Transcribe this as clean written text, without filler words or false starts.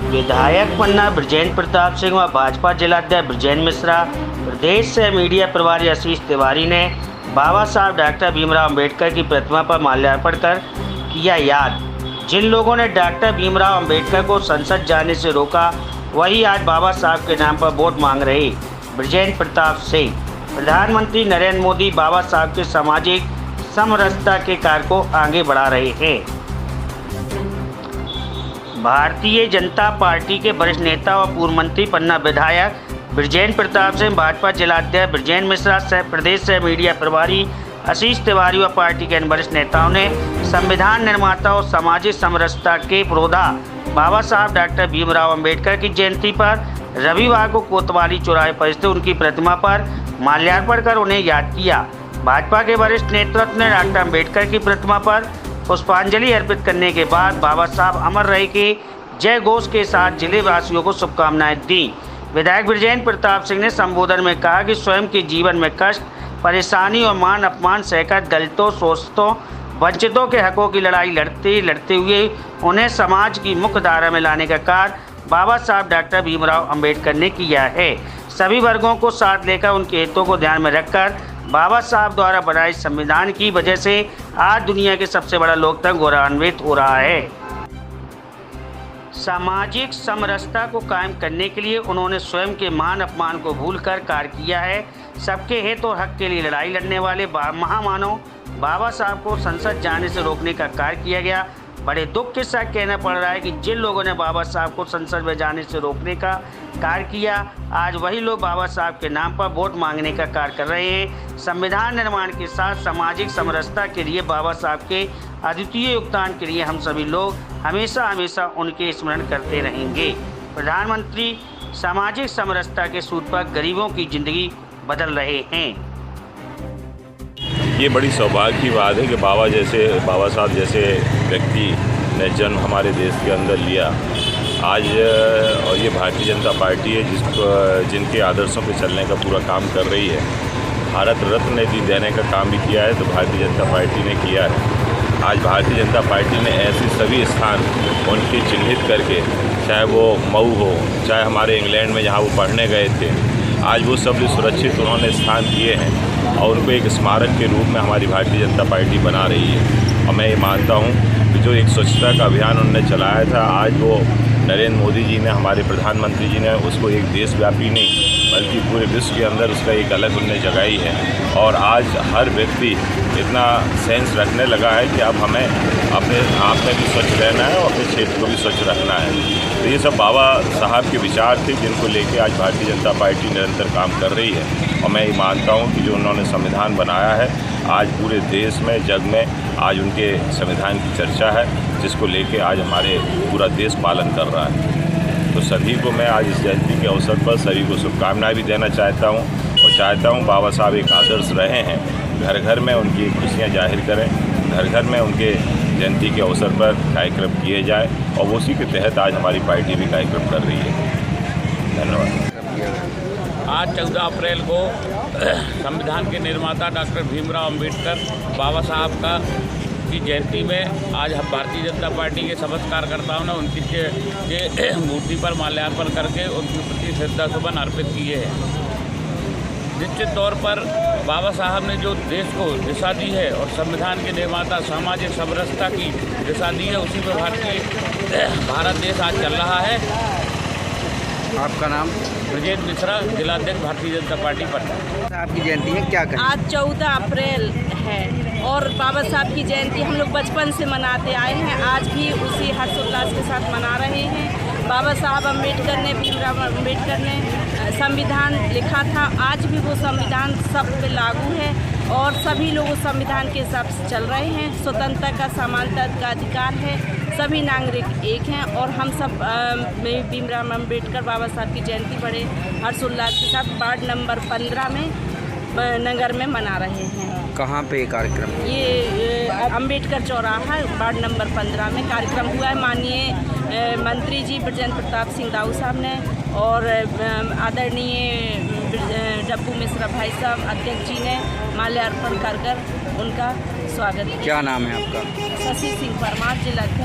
विधायक पन्ना बृजेंद्र प्रताप सिंह व भाजपा जिलाध्यक्ष बृजेंद्र मिश्रा, प्रदेश से मीडिया प्रभारी आशीष तिवारी ने बाबा साहब डॉक्टर भीमराव अंबेडकर की प्रतिमा पर माल्यार्पण कर किया याद। जिन लोगों ने डॉक्टर भीमराव अंबेडकर को संसद जाने से रोका, वही आज बाबा साहब के नाम पर वोट मांग रहे। बृजेंद्र प्रताप सिंह। प्रधानमंत्री नरेंद्र मोदी बाबा साहब के सामाजिक समरसता के कार्य को आगे बढ़ा रहे हैं। भारतीय जनता पार्टी के वरिष्ठ नेता व पूर्व मंत्री पन्ना विधायक बृजेंद्र प्रताप सिंह, भाजपा जिलाध्यक्ष बृजेंद्र मिश्रा, प्रदेश से मीडिया प्रभारी आशीष तिवारी व पार्टी के अन्य वरिष्ठ नेताओं ने संविधान निर्माता और सामाजिक समरसता के पुरोधा बाबा साहब डॉक्टर भीमराव अंबेडकर की जयंती पर रविवार को कोतवाली चौराहे पर स्थित उनकी प्रतिमा पर माल्यार्पण कर उन्हें याद किया। भाजपा के वरिष्ठ नेतृत्व ने डॉक्टर अंबेडकर की प्रतिमा पर पुष्पांजलि अर्पित करने के बाद बाबा साहब अमर रहे के जय घोष के साथ जिले वासियों को शुभकामनाएं दी। विधायक बृजेंद्र प्रताप सिंह ने संबोधन में कहा कि स्वयं के जीवन में कष्ट, परेशानी और मान अपमान सहकर दलितों, शोषितों, वंचितों के हकों की लड़ाई लड़ते हुए उन्हें समाज की मुख्य धारा में लाने का कार्य बाबा साहब डॉक्टर भीमराव अंबेडकर ने किया है। सभी वर्गों को साथ लेकर उनके हितों को ध्यान में रखकर बाबा साहब द्वारा बनाए संविधान की वजह से आज दुनिया के सबसे बड़ा लोकतंत्र गौरवान्वित हो रहा है। सामाजिक समरसता को कायम करने के लिए उन्होंने स्वयं के मान अपमान को भूलकर कार्य किया है। सबके हित और हक के लिए लड़ाई लड़ने वाले महामानव बाबा साहब को संसद जाने से रोकने का कार्य किया गया। बड़े दुख के साथ कहना पड़ रहा है कि जिन लोगों ने बाबा साहब को संसद में जाने से रोकने का कार्य किया, आज वही लोग बाबा साहब के नाम पर वोट मांगने का कार्य कर रहे हैं। संविधान निर्माण के साथ सामाजिक समरसता के लिए बाबा साहब के अद्वितीय योगदान के लिए हम सभी लोग हमेशा हमेशा उनके स्मरण करते रहेंगे। प्रधानमंत्री सामाजिक समरसता के सूत्र पर गरीबों की जिंदगी बदल रहे हैं। ये बड़ी सौभाग्य की बात है कि बाबा साहब जैसे व्यक्ति ने जन्म हमारे देश के अंदर लिया आज, और ये भारतीय जनता पार्टी है जिनके आदर्शों पे चलने का पूरा काम कर रही है। भारत रत्न यदि देने का काम भी किया है तो भारतीय जनता पार्टी ने किया है। आज भारतीय जनता पार्टी ने ऐसे सभी स्थान उनके चिन्हित करके, चाहे वो मऊ हो, चाहे हमारे इंग्लैंड में जहाँ वो पढ़ने गए थे, आज वो सब सुरक्षित उन्होंने स्थान दिए हैं और उनको एक स्मारक के रूप में हमारी भारतीय जनता पार्टी बना रही है। और मैं ये मानता हूँ कि जो एक स्वच्छता का अभियान उन्होंने चलाया था, आज वो नरेंद्र मोदी जी ने, हमारे प्रधानमंत्री जी ने उसको एक देशव्यापी नहीं बल्कि पूरे विश्व के अंदर उसका एक अलग उन्होंने जगाई है। और आज हर व्यक्ति इतना सेंस रखने लगा है कि अब हमें अपने आप में भी स्वच्छ रहना है और अपने क्षेत्र को भी स्वच्छ रखना है। तो ये सब बाबा साहब के विचार थे जिनको लेके आज भारतीय जनता पार्टी निरंतर काम कर रही है। और मैं ये मानता हूँ कि जो उन्होंने संविधान बनाया है, आज पूरे देश में, जग में आज उनके संविधान की चर्चा है, जिसको लेके आज हमारे पूरा देश पालन कर रहा है। तो सभी को मैं आज इस जयंती के अवसर पर सभी को शुभकामनाएं भी देना चाहता हूं और चाहता हूं बाबा साहब एक आदर्श रहे हैं। घर घर में उनकी खुशियां जाहिर करें, घर घर में उनके जयंती के अवसर पर कार्यक्रम किए जाए और उसी के तहत आज हमारी पार्टी भी कार्यक्रम कर रही है। धन्यवाद। आज 14 अप्रैल को संविधान के निर्माता डॉक्टर भीमराव अंबेडकर बाबा साहब की जयंती में आज हम भारतीय जनता पार्टी के समस्त कार्यकर्ताओं ने उनकी मूर्ति पर माल्यार्पण करके उनके प्रति श्रद्धासुमन अर्पित किए हैं। निश्चित तौर पर बाबा साहब ने जो देश को दिशा दी है और संविधान के निर्माता सामाजिक समरसता की दिशा दी है, उसी पर भारत देश आज चल रहा है। आपका नाम? बृजेंद्र मिश्रा, जिलाध्यक्ष भारतीय जनता पार्टी पटना। आपकी जयंती है, क्या करें? आज 14 अप्रैल है और बाबा साहब की जयंती हम लोग बचपन से मनाते आए हैं। आज भी उसी हर्षोल्लास के साथ मना रहे हैं। बाबा साहब अम्बेडकर ने, भीमराव अम्बेडकर ने संविधान लिखा था। आज भी वो संविधान सब पे लागू है और सभी लोग उस संविधान के हिसाब से चल रहे हैं। स्वतंत्रता का, समानता का अधिकार है, सभी नागरिक एक हैं और हम सब भीमराव अम्बेडकर बाबा साहब की जयंती बड़े हर्षोल्लास के साथ वार्ड नंबर 15 में नगर में मना रहे हैं। कहाँ पे कार्यक्रम? ये अंबेडकर चौराहा वार्ड नंबर 15 में कार्यक्रम हुआ है। माननीय मंत्री जी बृजेंद्र प्रताप सिंह राव साहब ने और आदरणीय डब्बू मिश्रा भाई साहब अध्यक्ष जी ने माल्यार्पण कर उनका स्वागत किया। क्या नाम है आपका? शशि सिंह परमार, जिलाध्यक्ष।